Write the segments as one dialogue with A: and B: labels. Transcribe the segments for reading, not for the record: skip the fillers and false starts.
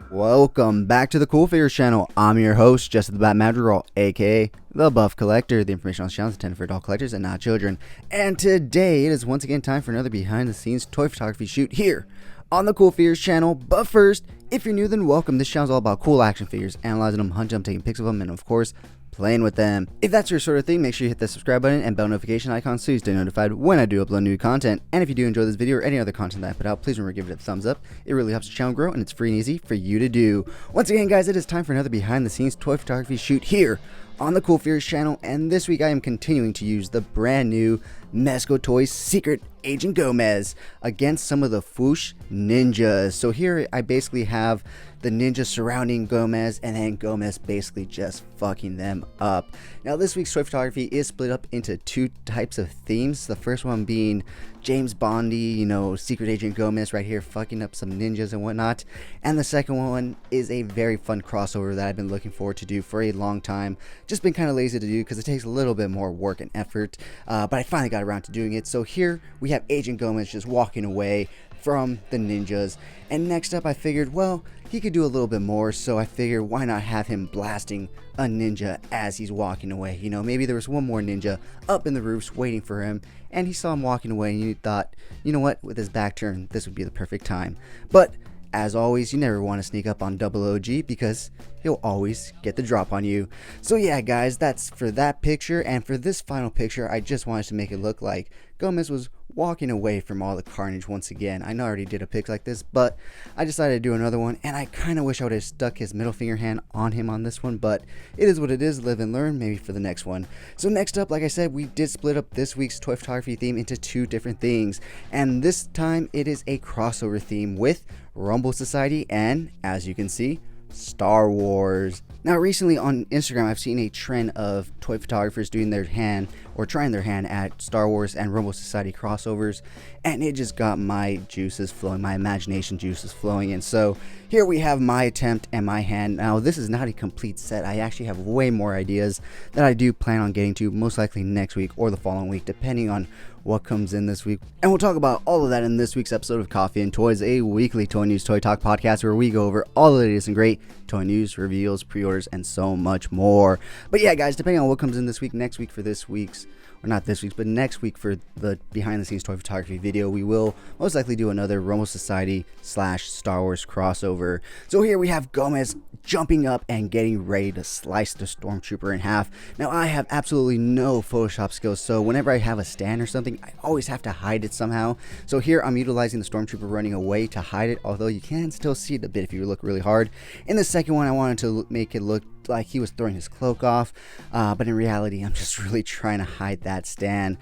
A: Welcome back to the CoolFigurez channel. I'm your host, Jesse the Bat Madrigal, aka the Buff Collector. The information on this channel is intended for adult collectors and not children. And today it is once again time for another behind the scenes toy photography shoot here on the CoolFigurez channel. But first, if you're new, then welcome. This channel is all about cool action figures, analyzing them, hunting them, taking pics of them, and of course, playing with them. If that's your sort of thing, make sure you hit the subscribe button and bell notification icon so you stay notified when I do upload new content. And if you do enjoy this video or any other content that I put out, please remember to give it a thumbs up. It really helps the channel grow and it's free and easy for you to do. Once again, guys, it is time for another behind the scenes toy photography shoot here on the CoolFigurez channel, and this week I am continuing to use the brand new Mezco Toys Secret Agent Gomez against some of the Foosh ninjas. So here I basically have the ninjas surrounding Gomez, and then Gomez basically just fucking them up. Now this week's toy photography is split up into two types of themes. The first one being James Bondy, you know, Secret Agent Gomez right here fucking up some ninjas and whatnot. And the second one is a very fun crossover that I've been looking forward to do for a long time. Just been kind of lazy to do because it takes a little bit more work and effort, but I finally got around to doing it. So here we have Agent Gomez just walking away from the ninjas, and next up I figured, well, he could do a little bit more, so I figured why not have him blasting a ninja as he's walking away. You know, maybe there was one more ninja up in the roofs waiting for him, and he saw him walking away, and he thought, you know what, with his back turned, this would be the perfect time. But as always, you never want to sneak up on Double OG because he'll always get the drop on you. So yeah, guys, that's for that picture. And for this final picture, I just wanted to make it look like Gomez was walking away from all the carnage once again. I know I already did a pic like this, but I decided to do another one, and I kind of wish I would have stuck his middle finger hand on him on this one, but it is what it is. Live and learn, maybe for the next one. So next up, like I said, we did split up this week's toy photography theme into two different things, and this time it is a crossover theme with Rumble Society and, as you can see, Star Wars. Now recently on Instagram I've seen a trend of toy photographers doing their hand or trying their hand at Star Wars and Rumble Society crossovers, and it just got my juices flowing, my imagination juices flowing. And so here we have my attempt and my hand. Now this is not a complete set. I actually have way more ideas that I do plan on getting to, most likely next week or the following week, depending on what comes in this week. And we'll talk about all of that in this week's episode of Coffee and Toys, a weekly toy news, toy talk podcast where we go over all the latest and great toy news, reveals, pre-orders, and so much more. But yeah, guys, depending on what comes in this week, next week for this week's, or not this week's, but next week for the behind the scenes toy photography video, we will most likely do another Rumble Society / Star Wars crossover. So here we have Gomez jumping up and getting ready to slice the stormtrooper in half. Now I have absolutely no Photoshop skills, so whenever I have a stand or something, I always have to hide it somehow. So here I'm utilizing the stormtrooper running away to hide it, although you can still see it a bit if you look really hard. In the second one, I wanted to make it look like he was throwing his cloak off, but in reality I'm just really trying to hide that stand.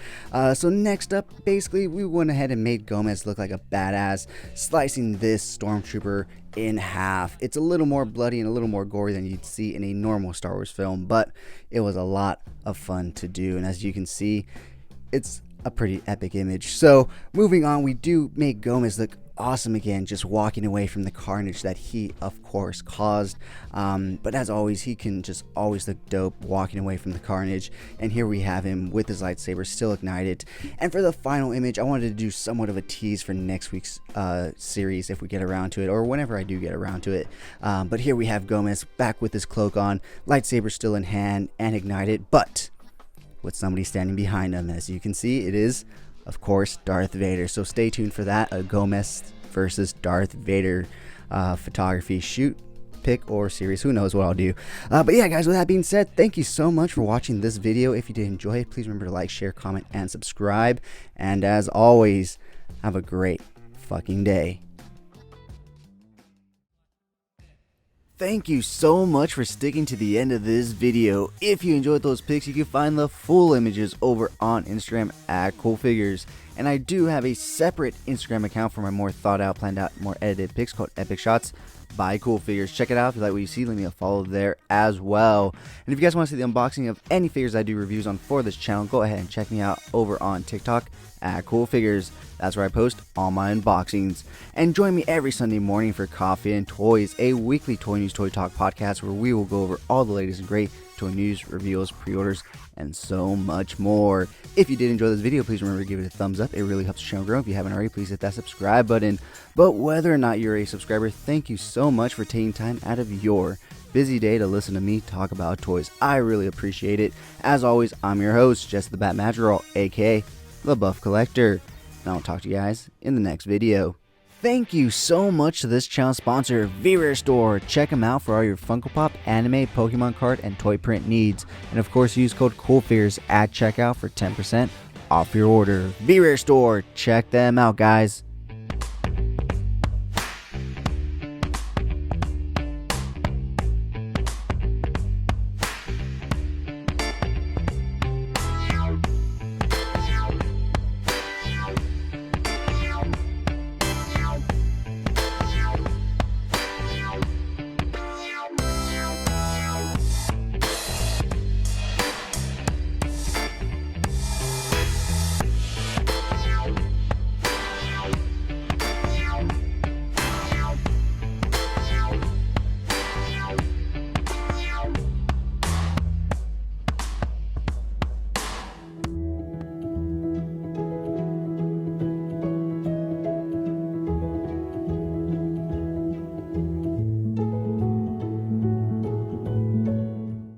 A: So next up, basically we went ahead and made Gomez look like a badass, slicing this stormtrooper in half. It's a little more bloody and a little more gory than you'd see in a normal Star Wars film, but it was a lot of fun to do, and as you can see, it's a pretty epic image. So moving on, we do make Gomez look awesome again, just walking away from the carnage that he of course caused, but as always, he can just always look dope walking away from the carnage. And here we have him with his lightsaber still ignited. And for the final image, I wanted to do somewhat of a tease for next week's series if we get around to it, or whenever I do get around to it. But here we have Gomez back with his cloak on, lightsaber still in hand and ignited, but with somebody standing behind him. As you can see, it is of course Darth Vader. So stay tuned for that, a Gomez versus Darth Vader photography shoot, pick, or series. Who knows what I'll do. But yeah, guys, with that being said, thank you so much for watching this video. If you did enjoy it, please remember to like, share, comment, and subscribe. And as always, have a great fucking day. Thank you so much for sticking to the end of this video. If you enjoyed those pics, you can find the full images over on Instagram at CoolFigurez. And I do have a separate Instagram account for my more thought out, planned out, more edited pics called Epic Shots. by CoolFigurez. Check it out if you like what you see. Leave me a follow there as well. And if you guys want to see the unboxing of any figures I do reviews on for this channel, go ahead and check me out over on TikTok at CoolFigurez. That's where I post all my unboxings. And join me every Sunday morning for Coffee and Toys, a weekly toy news, toy talk podcast where we will go over all the latest and great toy news, reveals, pre-orders, and so much more. If you did enjoy this video, please remember to give it a thumbs up. It really helps the channel grow. If you haven't already, please hit that subscribe button. But whether or not you're a subscriber, thank you so much for taking time out of your busy day to listen to me talk about toys. I really appreciate it. As always, I'm your host, Jesse the Bat Madrigal, aka the Buff Collector. And I'll talk to you guys in the next video. Thank you so much to this channel sponsor, CoolFigurez Store. Check them out for all your Funko Pop, anime, Pokemon card, and toy print needs. And of course, use code CoolFigurez at checkout for 10% off your order. CoolFigurez Store. Check them out, guys.